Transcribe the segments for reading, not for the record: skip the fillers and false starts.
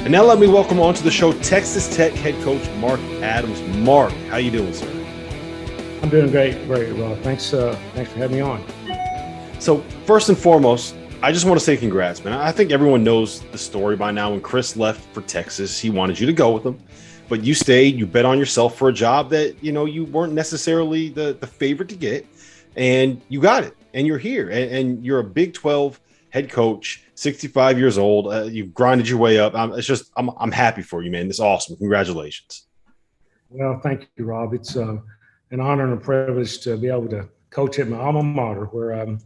And now let me welcome on to the show Texas Tech head coach Mark Adams. Mark, how you doing, sir? I'm doing great, Rob. Thanks for having me on. So first and foremost, I just want to say congrats, man. I think everyone knows the story by now. When Chris left for Texas, he wanted you to go with him, but you stayed. You bet on yourself for a job that you weren't necessarily the favorite to get, and you got it. And you're here, and you're a Big 12 head coach, 65 years old. You've grinded your way up. I'm happy for you, man. It's awesome. Congratulations. Well, thank you, Rob. It's an honor and a privilege to be able to coach at my alma mater, where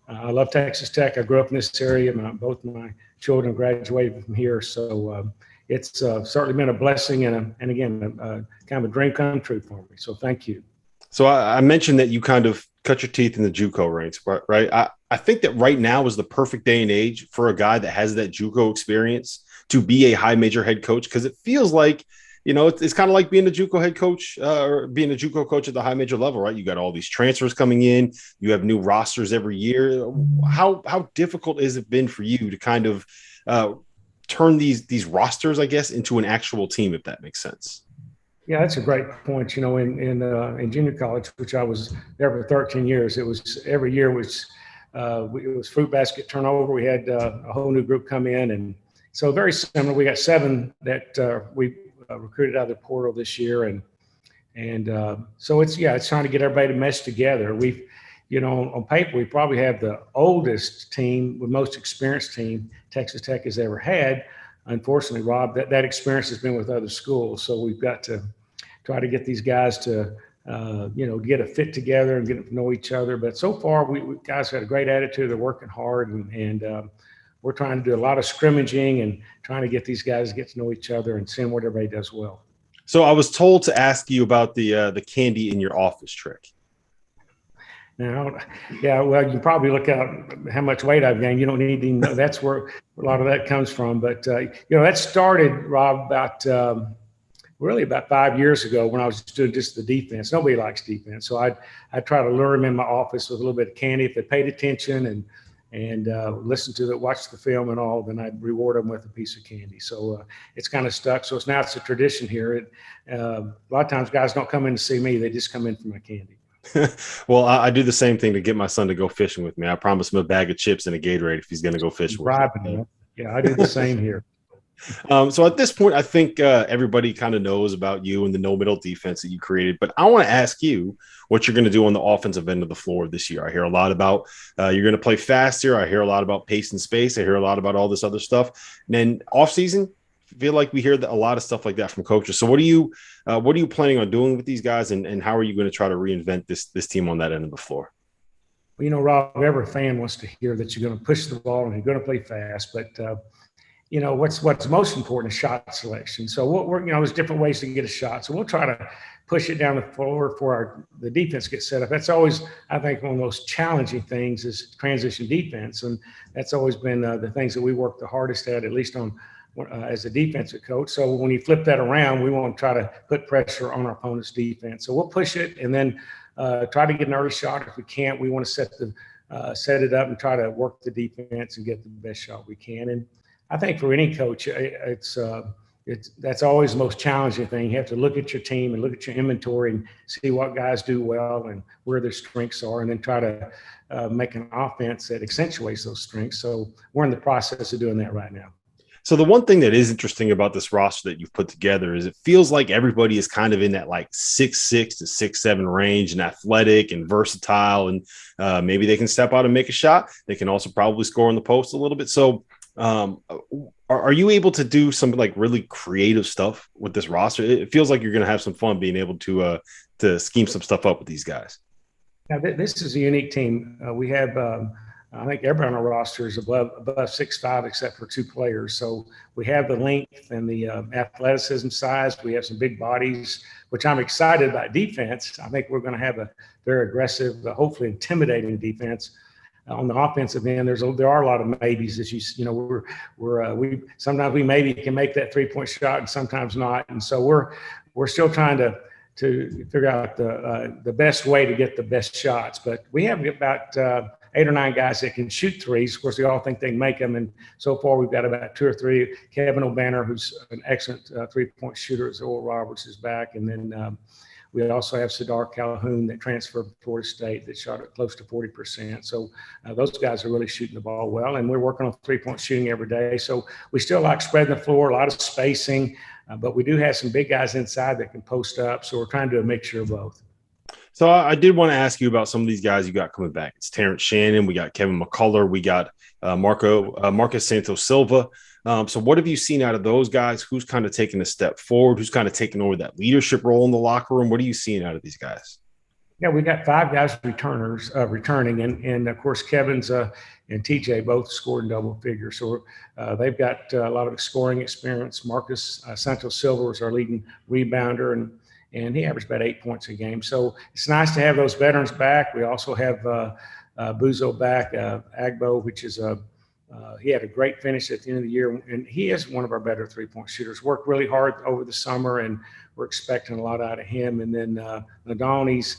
I love Texas Tech. I grew up in this area. Both my children graduated from here, so it's certainly been a blessing and again kind of a dream come true for me. So thank you. So I mentioned that you kind of cut your teeth in the JUCO ranks, right? I think that right now is the perfect day and age for a guy that has that JUCO experience to be a high major head coach, because it feels like, it's kind of like being a JUCO head coach or being a JUCO coach at the high major level, right? You got all these transfers coming in. You have new rosters every year. How difficult has it been for you to kind of turn these rosters, I guess, into an actual team, if that makes sense? Yeah, that's a great point. In junior college, which I was there for 13 years, it was every year it was fruit basket turnover. We had a whole new group come in, and so very similar. We got 7 that we recruited out of the portal this year, and so it's trying to get everybody to mesh together. We've on paper we probably have the oldest team, the most experienced team Texas Tech has ever had. Unfortunately, Rob, that experience has been with other schools, so we've got to try to get these guys to get a fit together and get to know each other. But so far, we guys got a great attitude. They're working hard, and we're trying to do a lot of scrimmaging and trying to get these guys to get to know each other and seeing what everybody does well. So I was told to ask you about the candy in your office trick. Now, yeah, well, you can probably look at how much weight I've gained. You don't need to know. That's where a lot of that comes from. But, that started, Rob, about 5 years ago when I was doing just the defense. Nobody likes defense. So I'd try to lure them in my office with a little bit of candy. If they paid attention and listened to watch the film and all, then I'd reward them with a piece of candy. So it's kind of stuck. So it's a tradition here. A lot of times guys don't come in to see me. They just come in for my candy. Well, I do the same thing to get my son to go fishing with me. I promise him a bag of chips and a Gatorade if he's going to go fishing with me. Yeah, I do the same here. So at this point, I think everybody kind of knows about you and the no-middle defense that you created. But I want to ask you what you're going to do on the offensive end of the floor this year. I hear a lot about you're going to play faster. I hear a lot about pace and space. I hear a lot about all this other stuff. And then off-season, I feel like we hear a lot of stuff like that from coaches. So what are you planning on doing with these guys, and how are you going to try to reinvent this team on that end of the floor? Well, Rob, every fan wants to hear that you're going to push the ball and you're going to play fast. But, what's most important is shot selection. So there's different ways to get a shot. So we'll try to push it down the floor before the defense gets set up. That's always, I think, one of the most challenging things is transition defense. And that's always been the things that we work the hardest at least on as a defensive coach. So when you flip that around, we want to try to put pressure on our opponent's defense. So we'll push it and then try to get an early shot. If we can't, we want to set it up and try to work the defense and get the best shot we can. And I think for any coach, that's always the most challenging thing. You have to look at your team and look at your inventory and see what guys do well and where their strengths are, and then try to make an offense that accentuates those strengths. So we're in the process of doing that right now. So the one thing that is interesting about this roster that you've put together is it feels like everybody is kind of in that like 6'6" to 6'7" range and athletic and versatile, and maybe they can step out and make a shot. They can also probably score on the post a little bit. So are you able to do some like really creative stuff with this roster? It feels like you're going to have some fun being able to scheme some stuff up with these guys. Now, this is a unique team. We have I think everybody on our roster is above 6'5", except for 2 players. So we have the length and the athleticism size. We have some big bodies, which I'm excited about. Defense, I think we're going to have a very aggressive, hopefully intimidating defense. On the offensive end, there are a lot of maybes. As we sometimes we maybe can make that 3-point shot and sometimes not. And so we're still trying to figure out the best way to get the best shots. But we have about 8 or 9 guys that can shoot threes. Of course, they all think they can make them. And so far, we've got about 2 or 3. Kevin O'Banner, who's an excellent 3-point shooter, as Oral Roberts is back. And then we also have Sadar Calhoun that transferred from Florida State that shot at close to 40%. So those guys are really shooting the ball well. And we're working on 3-point shooting every day. So we still like spreading the floor, a lot of spacing. But we do have some big guys inside that can post up. So we're trying to do a mixture of both. So I did want to ask you about some of these guys you got coming back. It's Terrance Shannon. We got Kevin McCullar. We got Marcus Santos-Silva. So what have you seen out of those guys? Who's kind of taking a step forward? Who's kind of taking over that leadership role in the locker room? What are you seeing out of these guys? Yeah, we got 5 guys returning. And of course, Kevin's and TJ both scored in double figures. So they've got a lot of scoring experience. Marcus Santos-Silva is our leading rebounder, and he averaged about 8 points a game. So it's nice to have those veterans back. We also have Buzo back, Agbo, which is he had a great finish at the end of the year, and he is one of our better 3-point shooters. Worked really hard over the summer, and we're expecting a lot out of him. And then Nadal,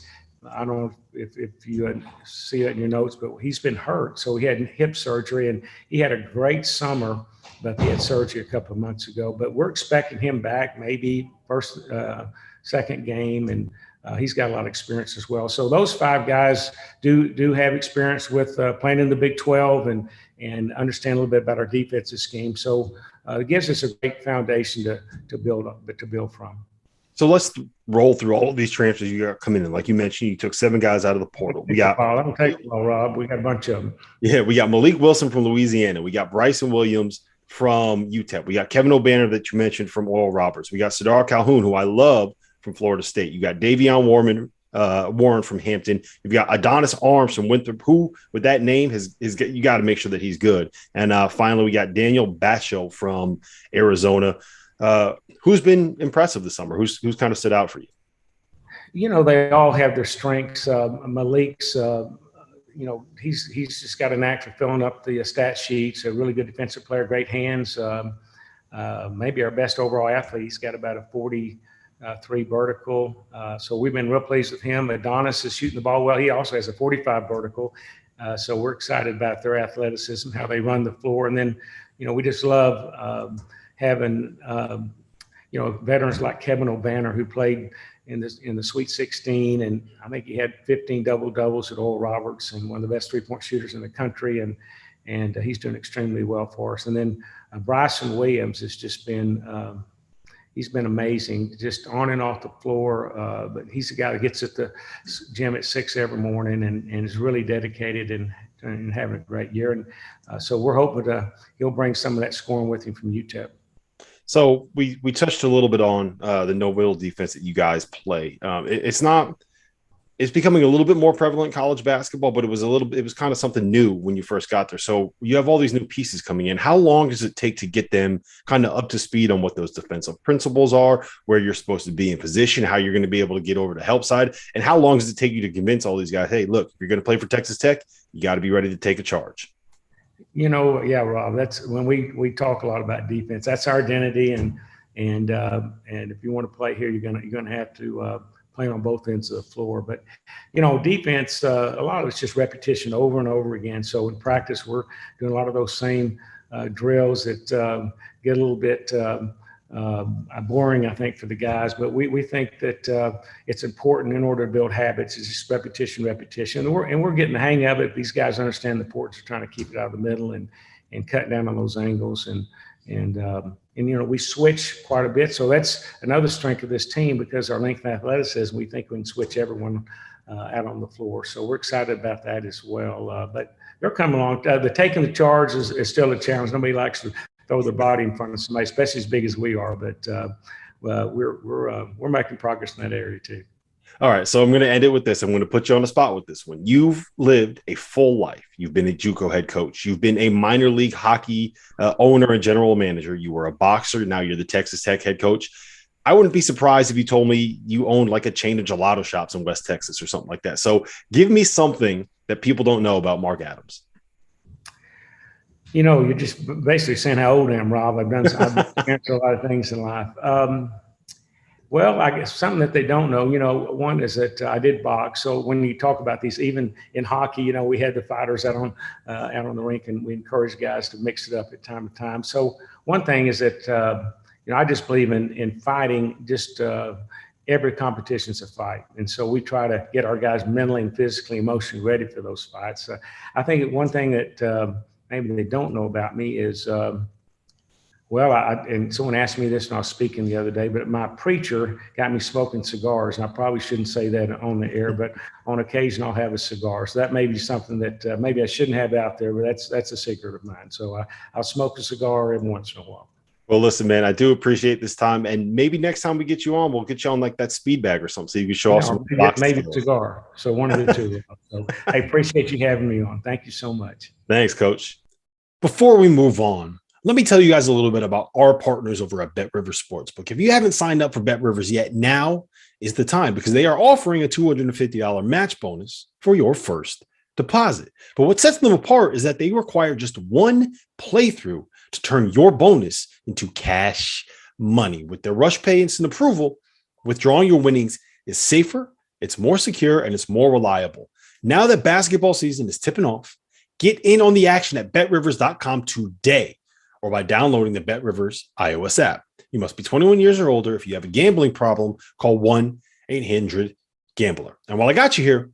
I don't know if you see it in your notes, but he's been hurt. So he had hip surgery, and he had a great summer, but he had surgery a couple of months ago. But we're expecting him back maybe second game, and he's got a lot of experience as well. So those 5 guys do have experience with playing in the Big 12 and understand a little bit about our defensive scheme. So it gives us a great foundation to build from. So let's roll through all of these transfers you got coming in. Like you mentioned, you took 7 guys out of the portal. I don't take it all, Rob. We got a bunch of them. Yeah, we got Malik Wilson from Louisiana. We got Bryson Williams from UTEP. We got Kevin O'Banner that you mentioned from Oral Roberts. We got Sadar Calhoun, who I love, from Florida State. You got Davion Warren from Hampton. You've got Adonis Arms from Winthrop, who with that name you got to make sure that he's good. And finally, we got Daniel Batcho from Arizona. Who's been impressive this summer? Who's kind of stood out for you? You know, they all have their strengths. Malik's, he's just got a knack for filling up the stat sheets. A really good defensive player, great hands. Maybe our best overall athlete. He's got about a 43 vertical. So we've been real pleased with him. Adonis is shooting the ball well. He also has a 45 vertical. So we're excited about their athleticism, how they run the floor. And then, we just love having, veterans like Kevin O'Banner, who played in the Sweet 16. And I think he had 15 double-doubles at Oral Roberts and one of the best 3-point shooters in the country. And he's doing extremely well for us. And then Bryson Williams has just been he's been amazing, just on and off the floor. But he's a guy that gets at the gym at 6 every morning and is really dedicated and having a great year. And so we're hoping he'll bring some of that scoring with him from UTEP. So we touched a little bit on the no-middle defense that you guys play. It's becoming a little bit more prevalent in college basketball, but it was kind of something new when you first got there. So you have all these new pieces coming in. How long does it take to get them kind of up to speed on what those defensive principles are, where you're supposed to be in position, how you're going to be able to get over the help side? And how long does it take you to convince all these guys, hey, look, if you're going to play for Texas Tech, you got to be ready to take a charge? Yeah, Rob, that's when we talk a lot about defense. That's our identity. And if you want to play here, you're going to have to playing on both ends of the floor. But, defense, a lot of it's just repetition over and over again. So in practice, we're doing a lot of those same drills that get a little bit boring, I think, for the guys. But we think that it's important in order to build habits. It's just repetition. And we're getting the hang of it. These guys understand the importance of trying to keep it out of the middle and cut down on those angles. And we switch quite a bit. So that's another strength of this team, because our length and athleticism, we think we can switch everyone out on the floor. So we're excited about that as well. But they're coming along. The taking the charge is still a challenge. Nobody likes to throw their body in front of somebody, especially as big as we are. But we're making progress in that area too. All right, so I'm going to end it with this. I'm going to put you on the spot with this one. You've lived a full life. You've been a JUCO head coach. You've been a minor league hockey owner and general manager. You were a boxer. Now you're the Texas Tech head coach. I wouldn't be surprised if you told me you owned like a chain of gelato shops in West Texas or something like that. So give me something that people don't know about Mark Adams. You're just basically saying how old I am, Rob. I've experienced a lot of things in life. Well, I guess something that they don't know, one is that I did box. So when you talk about these, even in hockey, we had the fighters out on the rink, and we encourage guys to mix it up at time to time. So one thing is that I just believe in fighting. Just every competition's a fight, and so we try to get our guys mentally and physically, emotionally ready for those fights. I think one thing that maybe they don't know about me is. And someone asked me this when I was speaking the other day, but my preacher got me smoking cigars, and I probably shouldn't say that on the air, but on occasion I'll have a cigar. So that may be something that maybe I shouldn't have out there, but that's a secret of mine. So I'll smoke a cigar every once in a while. Well, listen, man, I do appreciate this time, and maybe next time we get you on, we'll get you on like that speed bag or something, so you can show off some maybe a cigar. So one of the two. So I appreciate you having me on. Thank you so much. Thanks, Coach. Before we move on, let me tell you guys a little bit about our partners over at BetRivers Sportsbook. If you haven't signed up for BetRivers yet, now is the time, because they are offering a $250 match bonus for your first deposit. But what sets them apart is that they require just one playthrough to turn your bonus into cash money. With their Rush Pay instant approval, withdrawing your winnings is safer, it's more secure, and it's more reliable. Now that basketball season is tipping off, get in on the action at betrivers.com today, or by downloading the BetRivers iOS app. You must be 21 years or older. If you have a gambling problem, call 1-800-GAMBLER. And while I got you here,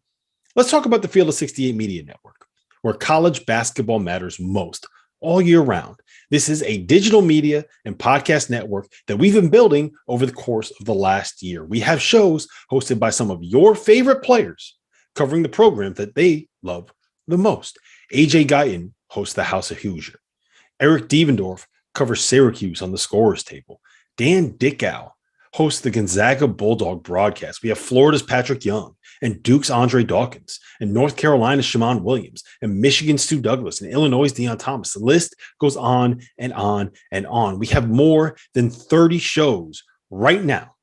let's talk about the Field of 68 Media Network, where college basketball matters most all year round. This is a digital media and podcast network that we've been building over the course of the last year. We have shows hosted by some of your favorite players covering the program that they love the most. AJ Guyton hosts the House of Hoosier. Eric Devendorf covers Syracuse on the scorer's table. Dan Dickow hosts the Gonzaga Bulldog broadcast. We have Florida's Patrick Young and Duke's Andre Dawkins and North Carolina's Shammond Williams and Michigan's Stu Douglas and Illinois' Deion Thomas. The list goes on and on and on. We have more than 30 shows right now.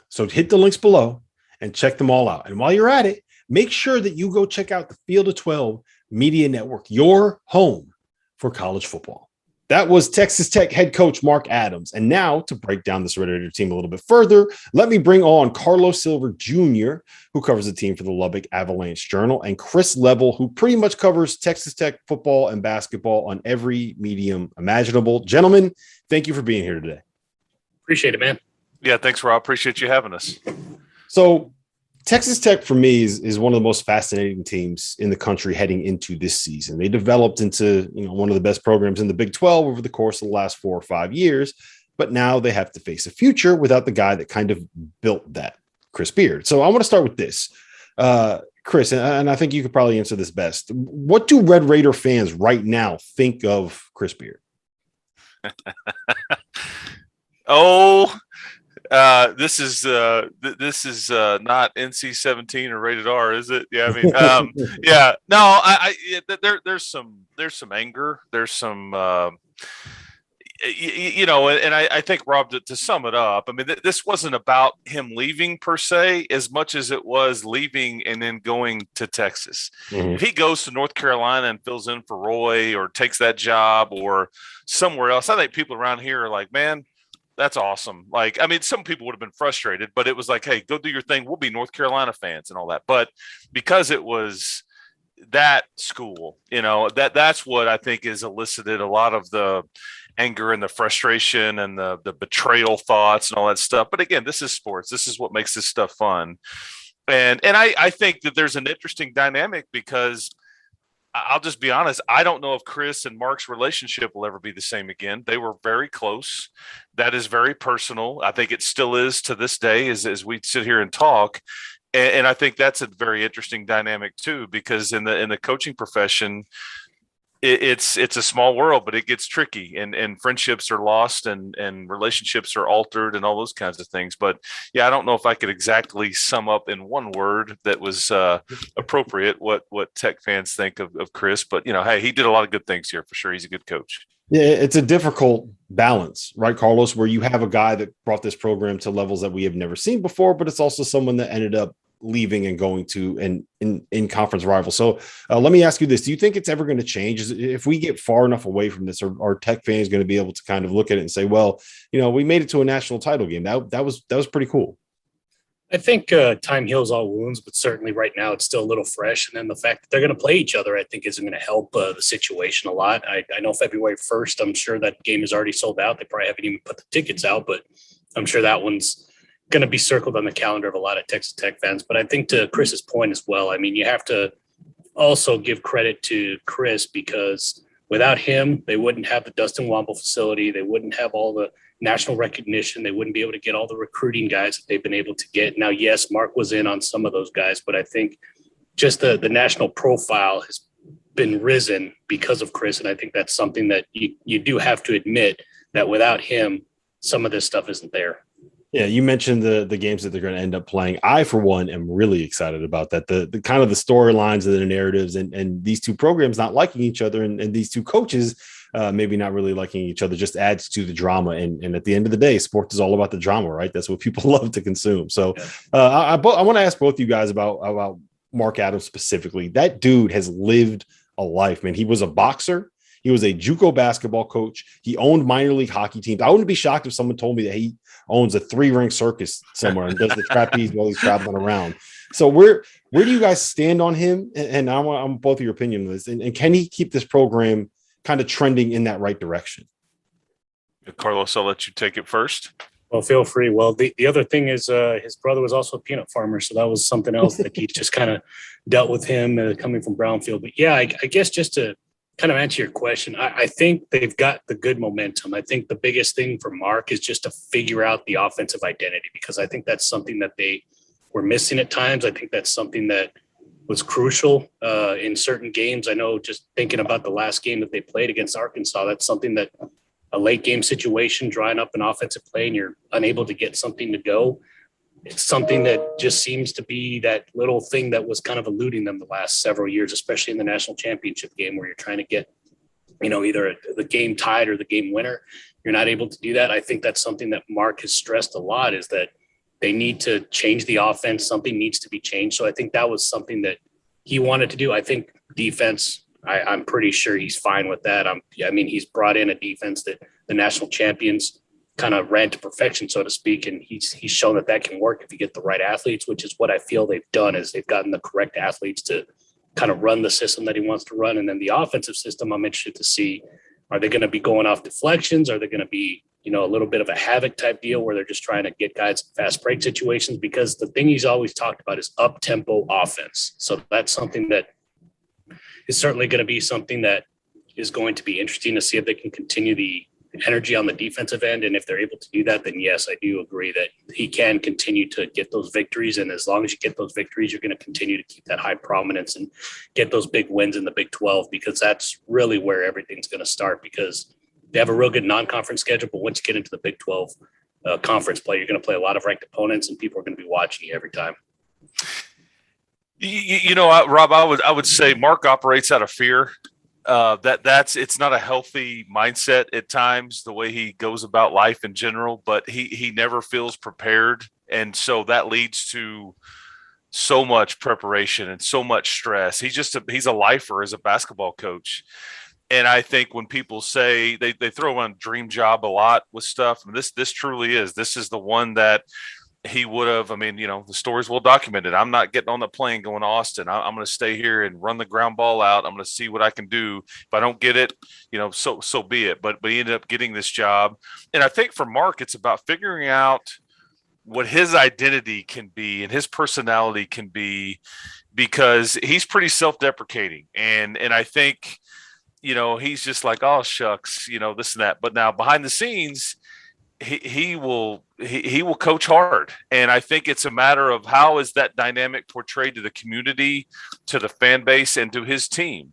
So hit the links below and check them all out. And while you're at it, make sure that you go check out the Field of 12 Media Network, your home for college football. That was Texas Tech head coach Mark Adams. And now, to break down this Red Raider team a little bit further, let me bring on Carlos Silver Jr., who covers the team for the Lubbock Avalanche Journal, and Chris Level, who pretty much covers Texas Tech football and basketball on every medium imaginable. Gentlemen, thank you for being here today. Appreciate it, man. Yeah, thanks, Rob. Appreciate you having us. So Texas Tech, for me, is one of the most fascinating teams in the country heading into this season. They developed into one of the best programs in the Big 12 over the course of the last 4 or 5 years, but now they have to face a future without the guy that kind of built that, Chris Beard. So I want to start with this. Chris, and I think you could probably answer this best. What do Red Raider fans right now think of Chris Beard? This is not NC-17 or rated R, is it? Yeah, I mean, yeah. No, there's some anger. There's some, and I think, Rob, to sum it up, I mean, this wasn't about him leaving per se as much as it was leaving and then going to Texas. Mm-hmm. If he goes to North Carolina and fills in for Roy or takes that job or somewhere else, I think people around here are like, man, that's awesome. Like, I mean, some people would have been frustrated, but it was like, hey, go do your thing. We'll be North Carolina fans and all that. But because it was that school, that's what I think has elicited a lot of the anger and the frustration and the betrayal thoughts and all that stuff. But again, this is sports. This is what makes this stuff fun. And I think that there's an interesting dynamic because I'll just be honest. I don't know if Chris and Mark's relationship will ever be the same again. They were very close. That is very personal. I think it still is to this day as we sit here and talk. And I think that's a very interesting dynamic too, because in the coaching profession, it's a small world, but it gets tricky and friendships are lost and relationships are altered and all those kinds of things. But yeah, I don't know if I could exactly sum up in one word that was appropriate what Tech fans think of Chris. But, hey, he did a lot of good things here for sure. He's a good coach. Yeah, it's a difficult balance, right, Carlos, where you have a guy that brought this program to levels that we have never seen before, but it's also someone that ended up leaving and going to an in conference rival. So let me ask you this. Do you think it's ever going to change? If we get far enough away from this, are Tech fans going to be able to kind of look at it and say, well, we made it to a national title game. That was pretty cool. I think time heals all wounds, but certainly right now it's still a little fresh. And then the fact that they're going to play each other, I think, isn't going to help the situation a lot. I know February 1st, I'm sure that game is already sold out. They probably haven't even put the tickets out, but I'm sure that one's going to be circled on the calendar of a lot of Texas Tech fans. But I think to Chris's point as well, I mean, you have to also give credit to Chris, because without him, they wouldn't have the Dustin Womble facility. They wouldn't have all the national recognition. They wouldn't be able to get all the recruiting guys that they've been able to get. Now, yes, Mark was in on some of those guys, but I think just the national profile has been risen because of Chris. And I think that's something that you do have to admit that without him, some of this stuff isn't there. Yeah, you mentioned the games that they're going to end up playing. I, for one, am really excited about that. The kind of the storylines and the narratives and these two programs not liking each other and these two coaches maybe not really liking each other just adds to the drama. And at the end of the day, sports is all about the drama, right? That's what people love to consume. So I want to ask both you guys about Mark Adams specifically. That dude has lived a life, man. He was a boxer. He was a JUCO basketball coach. He owned minor league hockey teams. I wouldn't be shocked if someone told me that he owns a 3-ring circus somewhere and does the trapeze while he's traveling around. So where do you guys stand on him? And I want both of your opinion on this. And can he keep this program kind of trending in that right direction? Carlos, I'll let you take it first. Well, feel free. Well, the other thing is his brother was also a peanut farmer, so that was something else that he just kind of dealt with him coming from Brownfield. But yeah, I guess just to kind of answer your question, I think they've got the good momentum. I think the biggest thing for Mark is just to figure out the offensive identity, because I think that's something that they were missing at times. I think that's something that was crucial in certain games. I know, just thinking about the last game that they played against Arkansas, that's something that a late game situation, drawing up an offensive play and you're unable to get something to go. It's something that just seems to be that little thing that was kind of eluding them the last several years, especially in the national championship game where you're trying to get, either the game tied or the game winner. You're not able to do that. I think that's something that Mark has stressed a lot, is that they need to change the offense. Something needs to be changed. So I think that was something that he wanted to do. I think defense, I'm pretty sure he's fine with that. He's brought in a defense that the national champions kind of ran to perfection, so to speak. And he's shown that can work if you get the right athletes, which is what I feel they've done, is they've gotten the correct athletes to kind of run the system that he wants to run. And then the offensive system, I'm interested to see, are they going to be going off deflections? Are they going to be, a little bit of a havoc type deal where they're just trying to get guys in fast break situations? Because the thing he's always talked about is up-tempo offense. So that's something that is certainly going to be something that is going to be interesting to see if they can continue the energy on the defensive end. And if they're able to do that, then yes, I do agree that he can continue to get those victories. And as long as you get those victories, you're going to continue to keep that high prominence and get those big wins in the Big 12, because that's really where everything's going to start, because they have a real good non-conference schedule. But once you get into the Big 12 conference play, you're going to play a lot of ranked opponents and people are going to be watching you every time. Rob, I would say Mark operates out of fear. It's not a healthy mindset at times, the way he goes about life in general, but he never feels prepared. And so that leads to so much preparation and so much stress. He's a lifer as a basketball coach. And I think when people say they throw on dream job a lot with stuff, and this truly is, this is the one that he would have. The stories will document it. I'm not getting on the plane going to Austin. I'm going to stay here and run the ground ball out. I'm going to see what I can do. If I don't get it, so be it. But he ended up getting this job. And I think for Mark, it's about figuring out what his identity can be and his personality can be, because he's pretty self-deprecating. And I think, he's just like, oh, shucks, this and that. But now behind the scenes, he will coach hard. And I think it's a matter of how is that dynamic portrayed to the community, to the fan base, and to his team.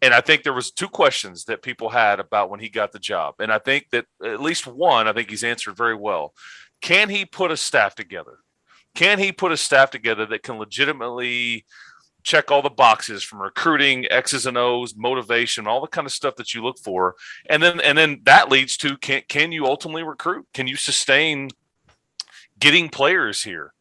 And I think there was 2 questions that people had about when he got the job. And I think that at least one, I think he's answered very well. Can he put a staff together? Can he put a staff together that can legitimately check all the boxes, from recruiting, X's and O's, motivation, all the kind of stuff that you look for? And then that leads to, can you ultimately recruit? Can you sustain, getting players here.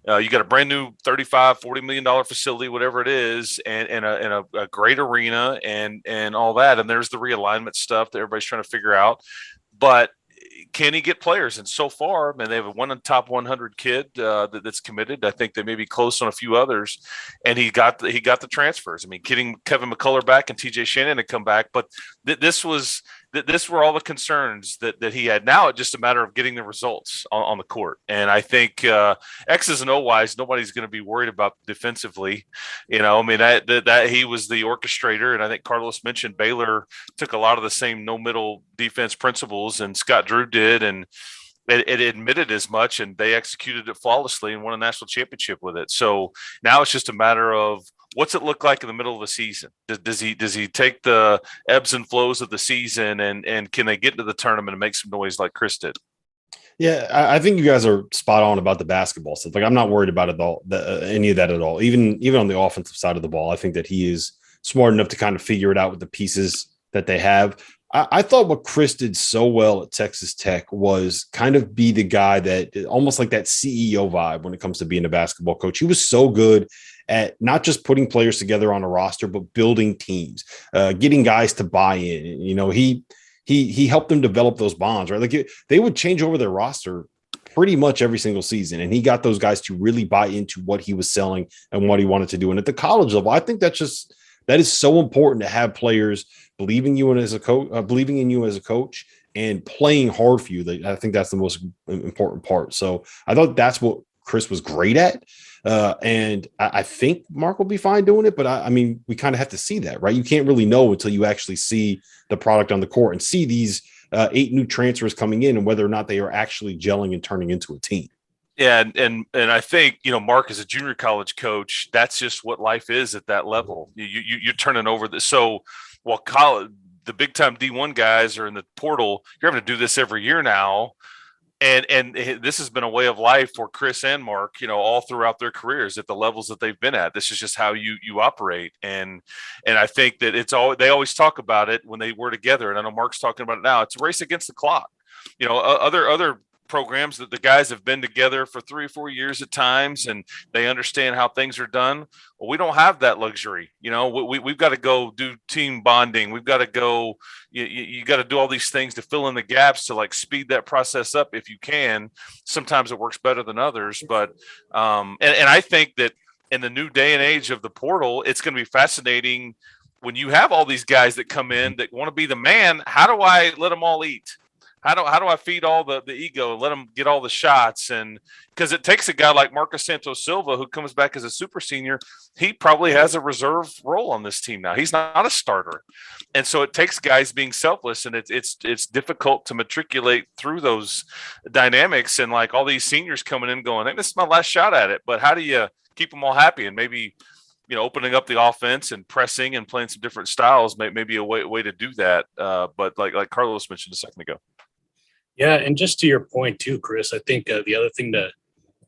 You got a brand new $35-40 million facility, whatever it is, and a great arena and all that. And there's the realignment stuff that everybody's trying to figure out. But can he get players? And so far, man, they have one top 100 kid that's committed. I think they may be close on a few others, and he got the transfers. I mean, getting Kevin McCullar back and TJ Shannon to come back, but this were all the concerns that he had. Now it's just a matter of getting the results on the court. And I think X's and O's, nobody's going to be worried about defensively. I mean, that he was the orchestrator. And I think Carlos mentioned Baylor took a lot of the same no middle defense principles, and Scott Drew did. And it admitted as much, and they executed it flawlessly and won a national championship with it. So now it's just a matter of, what's it look like in the middle of the season? Does he take the ebbs and flows of the season, and can they get into the tournament and make some noise like Chris did? Yeah, I think you guys are spot on about the basketball stuff. Like, I'm not worried about it all, any of that at all. Even on the offensive side of the ball, I think that he is smart enough to kind of figure it out with the pieces that they have. I thought what Chris did so well at Texas Tech was kind of be the guy that almost like that CEO vibe when it comes to being a basketball coach. He was so good at not just putting players together on a roster, but building teams, getting guys to buy in. He helped them develop those bonds, right? Like they would change over their roster pretty much every single season, and he got those guys to really buy into what he was selling and what he wanted to do. And at the college level, I think that is so important to have players believing in you as a coach and playing hard for you. I think that's the most important part. So I thought that's what Chris was great at. And I think Mark will be fine doing it, but I mean, we kind of have to see that, right? You can't really know until you actually see the product on the court and see these 8 new transfers coming in and whether or not they are actually gelling and turning into a team. Yeah, and I think, Mark, as a junior college coach, that's just what life is at that level. You're turning over this. So while the big time D1 guys are in the portal, you're having to do this every year now. And this has been a way of life for Chris and Mark, all throughout their careers at the levels that they've been at. This is just how you operate. And I think that they always talk about it when they were together. And I know Mark's talking about it now. It's a race against the clock. Other programs that the guys have been together for 3 or 4 years at times, and they understand how things are done. Well, we don't have that luxury. We've got to go do team bonding. We've got to go, you got to do all these things to fill in the gaps to like speed that process up if you can. Sometimes it works better than others, but and I think that in the new day and age of the portal, it's going to be fascinating when you have all these guys that come in that want to be the man. How do I let them all eat? How do I feed all the ego and let them get all the shots? And because it takes a guy like Marcus Santos-Silva, who comes back as a super senior, he probably has a reserve role on this team now. He's not a starter. And so it takes guys being selfless, and it's difficult to matriculate through those dynamics. And like all these seniors coming in going, hey, this is my last shot at it. But how do you keep them all happy? And maybe, opening up the offense and pressing and playing some different styles may be a way to do that. But like Carlos mentioned a second ago. Yeah, and just to your point too, Chris, I think the other thing to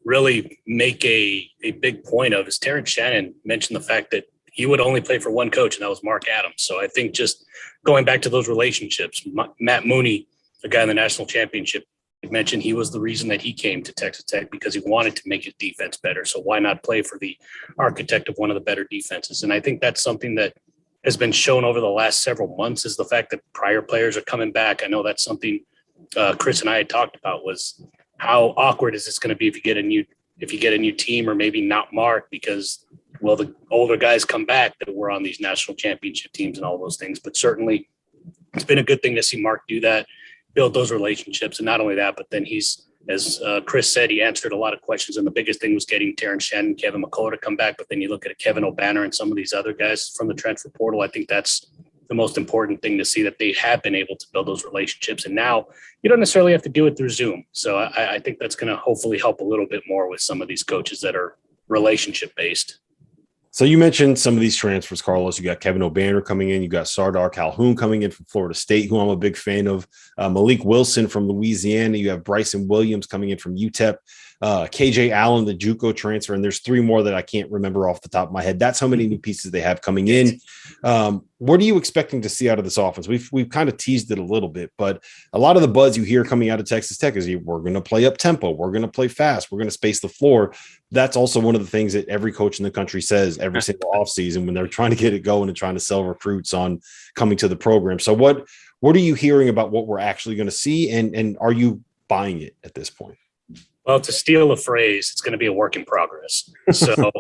really make a big point of is Terrance Shannon mentioned the fact that he would only play for one coach, and that was Mark Adams. So I think just going back to those relationships, Matt Mooney, the guy in the national championship, mentioned he was the reason that he came to Texas Tech because he wanted to make his defense better. So why not play for the architect of one of the better defenses? And I think that's something that has been shown over the last several months is the fact that prior players are coming back. I know that's something Chris and I had talked about was how awkward is this going to be if you get a new team, or maybe not Mark, because the older guys come back that were on these national championship teams and all those things. But certainly it's been a good thing to see Mark do that, build those relationships. And not only that, but then he's, as Chris said, he answered a lot of questions. And the biggest thing was getting Terrance Shannon, Kevin McCullar to come back. But then you look at a Kevin O'Banner and some of these other guys from the transfer portal. I think that's the most important thing to see, that they have been able to build those relationships. And now you don't necessarily have to do it through Zoom. So I think that's going to hopefully help a little bit more with some of these coaches that are relationship based. So you mentioned some of these transfers, Carlos. You got Kevin O'Banner coming in. You got Sardar Calhoun coming in from Florida State, who I'm a big fan of. Malik Wilson from Louisiana. You have Bryson Williams coming in from UTEP. KJ Allen, the JUCO transfer, and there's 3 more that I can't remember off the top of my head. That's how many new pieces they have coming in. What are you expecting to see out of this offense? We've kind of teased it a little bit, but a lot of the buzz you hear coming out of Texas Tech is we're going to play up tempo, we're going to play fast, we're going to space the floor. That's also one of the things that every coach in the country says every single offseason when they're trying to get it going and trying to sell recruits on coming to the program. So what are you hearing about what we're actually going to see, and are you buying it at this point? Well, to steal a phrase, it's going to be a work in progress. So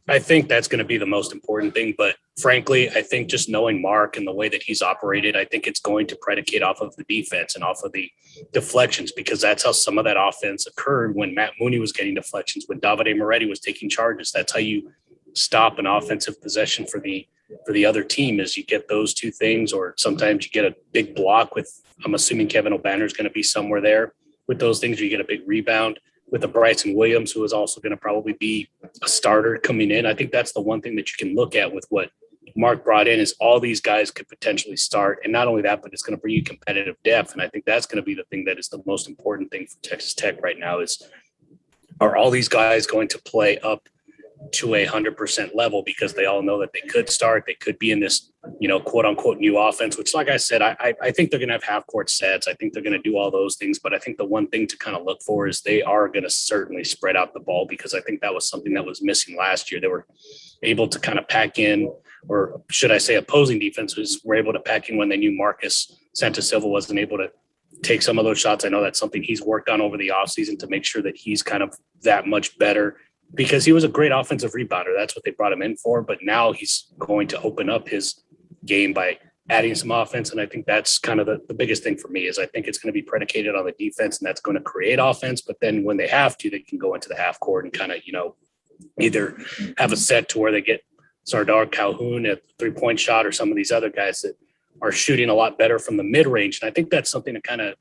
I think that's going to be the most important thing. But frankly, I think just knowing Mark and the way that he's operated, I think it's going to predicate off of the defense and off of the deflections, because that's how some of that offense occurred when Matt Mooney was getting deflections, when Davide Moretti was taking charges. That's how you stop an offensive possession for the other team, is you get those 2 things, or sometimes you get a big block with, I'm assuming Kevin O'Banner is going to be somewhere there. With those things, you get a big rebound with a Bryson Williams, who is also going to probably be a starter coming in. I think that's the one thing that you can look at with what Mark brought in, is all these guys could potentially start. And not only that, but it's going to bring you competitive depth. And I think that's going to be the thing that is the most important thing for Texas Tech right now is, are all these guys going to play up to 100% level, because they all know that they could start, they could be in this, quote unquote new offense, which, like I said, I think they're going to have half court sets. I think they're going to do all those things, but I think the one thing to kind of look for is they are going to certainly spread out the ball, because I think that was something that was missing last year. They were able to kind of pack in, or should I say opposing defenses were able to pack in when they knew Marcus Santos-Silva wasn't able to take some of those shots. I know that's something he's worked on over the offseason to make sure that he's kind of that much better, because he was a great offensive rebounder. That's what they brought him in for. But now he's going to open up his game by adding some offense. And I think that's kind of the biggest thing for me, is I think it's going to be predicated on the defense, and that's going to create offense. But then when they have to, they can go into the half court and kind of, either have a set to where they get Sardar Calhoun at 3-point shot, or some of these other guys that are shooting a lot better from the mid range. And I think that's something to kind of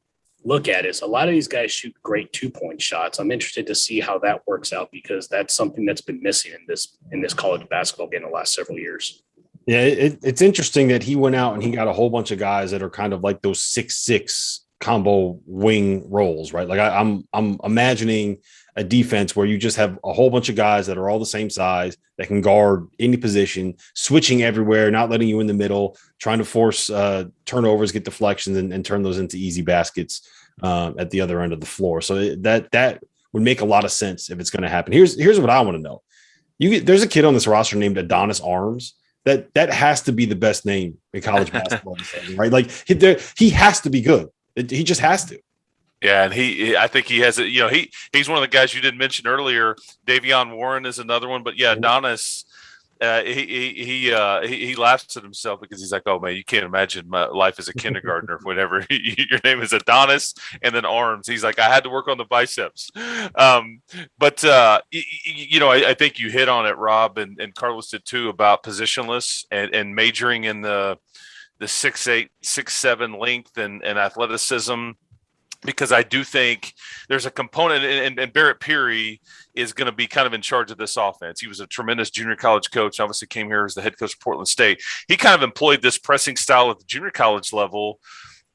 look at, is a lot of these guys shoot great 2-point shots. I'm interested to see how that works out, because that's something that's been missing in this college basketball game the last several years. Yeah, it's interesting that he went out and he got a whole bunch of guys that are kind of like those 6'6" combo wing roles, right? Like I'm imagining a defense where you just have a whole bunch of guys that are all the same size, that can guard any position, switching everywhere, not letting you in the middle, trying to force turnovers, get deflections, and turn those into easy baskets at the other end of the floor. So that would make a lot of sense if it's going to happen. Here's what I want to know. There's a kid on this roster named Adonis Arms. That has to be the best name in college basketball, right? Like he has to be good. He just has to. Yeah, and I think he has it. He's one of the guys you didn't mention earlier. Davion Warren is another one, but yeah, Adonis. He laughs at himself because he's like, "Oh man, you can't imagine my life as a kindergartner whenever your name is Adonis and then Arms." He's like, "I had to work on the biceps." But I think you hit on it, Rob, and Carlos did too, about positionless and majoring in the 6'8", 6'7" length and athleticism. Because I do think there's a component, and Barrett Peary is going to be kind of in charge of this offense. He was a tremendous junior college coach, obviously came here as the head coach of Portland State. He kind of employed this pressing style at the junior college level,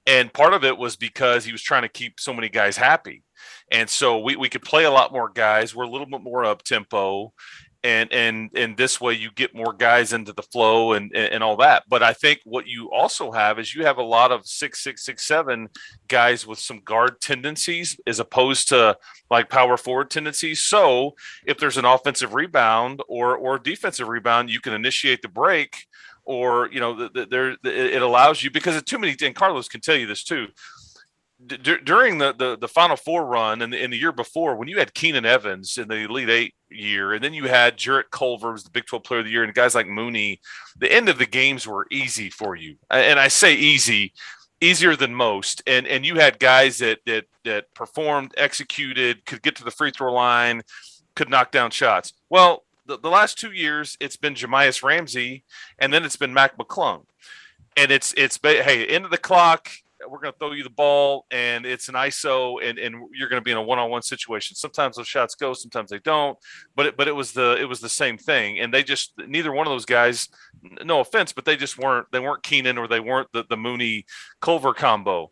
and part of it was because he was trying to keep so many guys happy. And so we could play a lot more guys. We're a little bit more up-tempo, and this way you get more guys into the flow and all that. But I think what you also have is you have a lot of 6'6", 6'7" guys with some guard tendencies as opposed to like power forward tendencies. So if there's an offensive rebound or defensive rebound, you can initiate the break, or it allows you, because it's too many. And Carlos can tell you this too. During the Final Four run and in the year before, when you had Keenan Evans in the Elite Eight year, and then you had Jarrett Culver as the Big 12 Player of the Year, and guys like Mooney, the end of the games were easy for you. And I say easy, easier than most. And you had guys that performed, executed, could get to the free throw line, could knock down shots. Well, the last 2 years, it's been Jamias Ramsey, and then it's been Mac McClung. And it's hey, end of the clock, we're going to throw you the ball, and it's an ISO, and you're going to be in a one-on-one situation. Sometimes those shots go, sometimes they don't. But it was the same thing, and they just, neither one of those guys, no offense, but they weren't Keenan, or they weren't the Mooney Culver combo.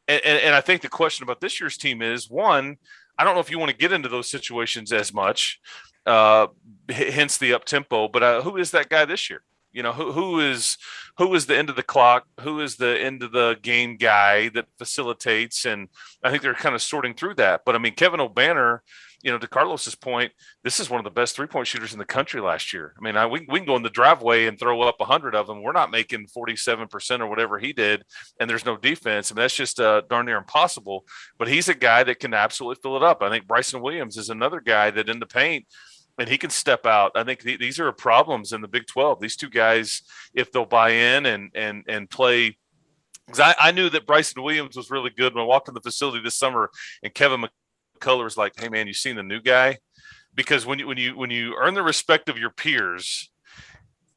And I think the question about this year's team is, one, I don't know if you want to get into those situations as much, hence the up tempo. But who is that guy this year? Who is the end of the clock? Who is the end of the game guy that facilitates? And I think they're kind of sorting through that. But I mean, Kevin O'Banner, to Carlos's point, this is one of the best 3-point shooters in the country last year. I mean, we can go in the driveway and throw up 100 of them. We're not making 47% or whatever he did, and there's no defense. I mean, that's just darn near impossible. But he's a guy that can absolutely fill it up. I think Bryson Williams is another guy that in the paint, and he can step out. I think these are problems in the Big 12. These two guys, if they'll buy in and play, because I knew that Bryson Williams was really good when I walked in the facility this summer, and Kevin McCullar was like, "Hey man, you seen the new guy?" Because when you earn the respect of your peers,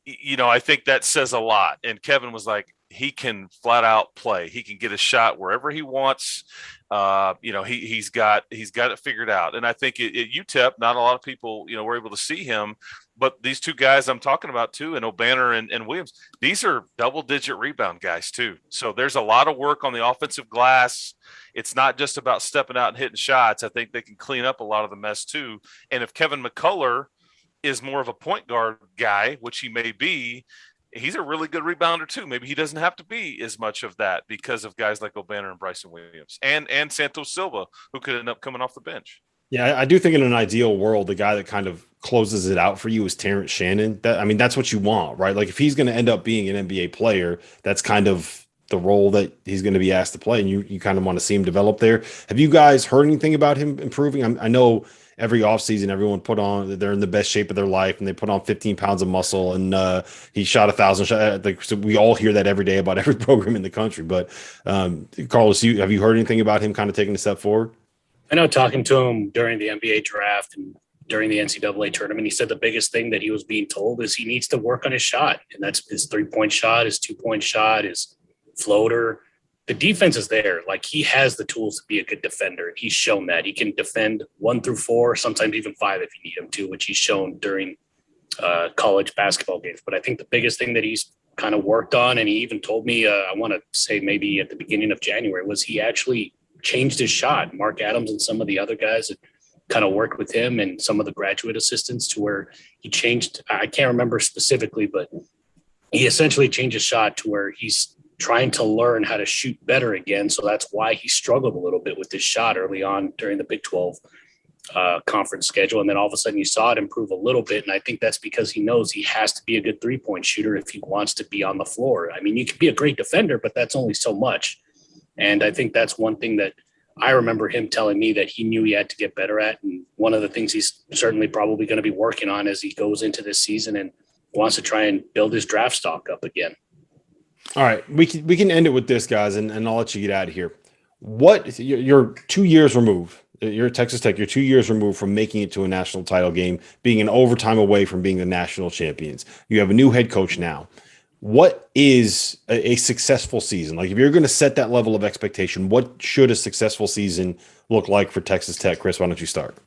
I think that says a lot. And Kevin was like, he can flat out play. He can get a shot wherever he wants. He's got it figured out. And I think at UTEP, not a lot of people, were able to see him, but these two guys I'm talking about too, and O'Banner and Williams, these are double-digit rebound guys too. So there's a lot of work on the offensive glass. It's not just about stepping out and hitting shots. I think they can clean up a lot of the mess too. And if Kevin McCullar is more of a point guard guy, which he may be, he's a really good rebounder too. Maybe he doesn't have to be as much of that because of guys like O'Banner and Bryson Williams and Santos-Silva, who could end up coming off the bench. Yeah, I do think in an ideal world, the guy that kind of closes it out for you is Terrance Shannon. That's what you want, right? Like if he's going to end up being an NBA player, that's kind of the role that he's going to be asked to play, and you kind of want to see him develop there. Have you guys heard anything about him improving? I know every offseason, everyone put on they're in the best shape of their life and they put on 15 pounds of muscle, and he shot 1,000 shots. So we all hear that every day about every program in the country. But Carlos, have you heard anything about him kind of taking a step forward? I know talking to him during the NBA draft and during the NCAA tournament, he said the biggest thing that he was being told is he needs to work on his shot. And that's his 3-point shot, his 2-point shot, his floater. The defense is there. Like he has the tools to be a good defender. And he's shown that he can defend 1 through 4, sometimes even 5 if you need him to, which he's shown during college basketball games. But I think the biggest thing that he's kind of worked on, and he even told me, I want to say maybe at the beginning of January, was he actually changed his shot. Mark Adams and some of the other guys that kind of worked with him and some of the graduate assistants to where he changed. I can't remember specifically, but he essentially changed his shot to where he's trying to learn how to shoot better again. So that's why he struggled a little bit with his shot early on during the Big 12 conference schedule. And then all of a sudden you saw it improve a little bit. And I think that's because he knows he has to be a good 3-point shooter if he wants to be on the floor. I mean, you can be a great defender, but that's only so much. And I think that's one thing that I remember him telling me that he knew he had to get better at. And one of the things he's certainly probably going to be working on as he goes into this season and wants to try and build his draft stock up again. All right. We can end it with this, guys, and I'll let you get out of here. You're 2 years removed. You're at Texas Tech. You're 2 years removed from making it to a national title game, being an overtime away from being the national champions. You have a new head coach now. What is a successful season? Like if you're going to set that level of expectation, what should a successful season look like for Texas Tech? Chris, why don't you start?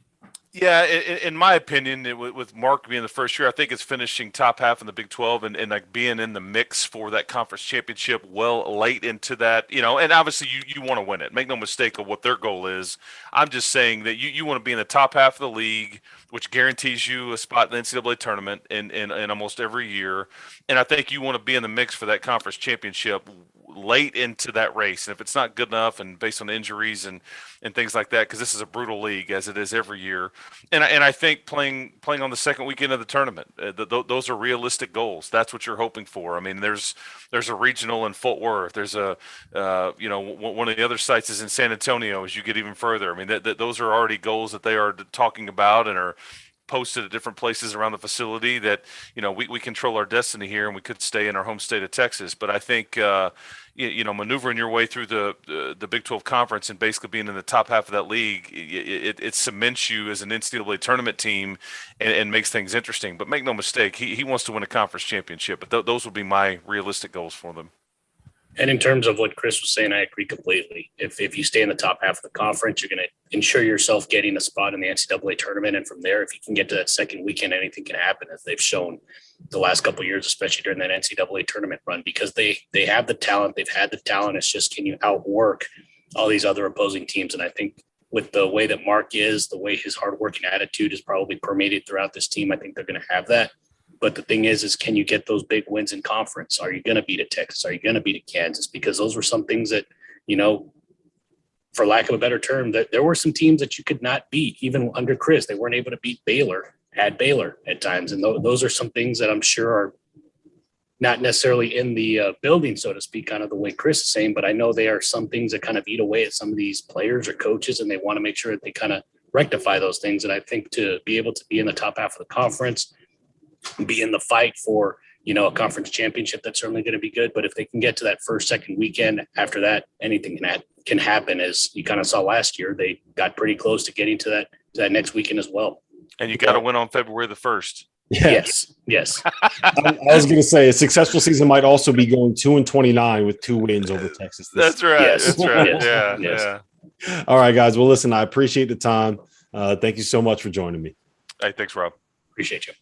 Yeah, in my opinion, with Mark being the first year, I think it's finishing top half in the Big 12 and like being in the mix for that conference championship well late into that, and obviously you want to win it. Make no mistake of what their goal is. I'm just saying that you want to be in the top half of the league, which guarantees you a spot in the NCAA tournament in almost every year. And I think you want to be in the mix for that conference championship late into that race. And if it's not good enough and based on injuries and things like that, because this is a brutal league as it is every year. And I think playing on the second weekend of the tournament, those are realistic goals. That's what you're hoping for. I mean, there's a regional in Fort Worth. There's one of the other sites is in San Antonio as you get even further. I mean, those are already goals that they are talking about and are posted at different places around the facility that, we control our destiny here and we could stay in our home state of Texas. But I think, maneuvering your way through the Big 12 conference and basically being in the top half of that league, it cements you as an NCAA tournament team and makes things interesting. But make no mistake, he wants to win a conference championship. But those would be my realistic goals for them. And in terms of what Chris was saying, I agree completely. If you stay in the top half of the conference, you're going to ensure yourself getting a spot in the NCAA tournament. And from there, if you can get to that second weekend, anything can happen, as they've shown the last couple of years, especially during that NCAA tournament run, because they have the talent. They've had the talent. It's just, can you outwork all these other opposing teams? And I think with the way that Mark is, the way his hardworking attitude is probably permeated throughout this team, I think they're going to have that. But the thing is can you get those big wins in conference? Are you going to beat a Texas? Are you going to beat a Kansas? Because those were some things that, for lack of a better term, that there were some teams that you could not beat, even under Chris. They weren't able to beat Baylor at times. And those are some things that I'm sure are not necessarily in the building, so to speak, kind of the way Chris is saying, but I know they are some things that kind of eat away at some of these players or coaches, and they want to make sure that they kind of rectify those things. And I think to be able to be in the top half of the conference, be in the fight for, a conference championship, that's certainly going to be good. But if they can get to that first, second weekend, after that, anything can happen. As you kind of saw last year, they got pretty close to getting to that next weekend as well. And you got to win on February the 1st. Yeah. Yes. I was going to say a successful season might also be going 2-29 with 2 wins over Texas. That's right. Yes. That's right. Yes. Yeah. All right, guys. Well, listen, I appreciate the time. Thank you so much for joining me. Hey, thanks, Rob. Appreciate you.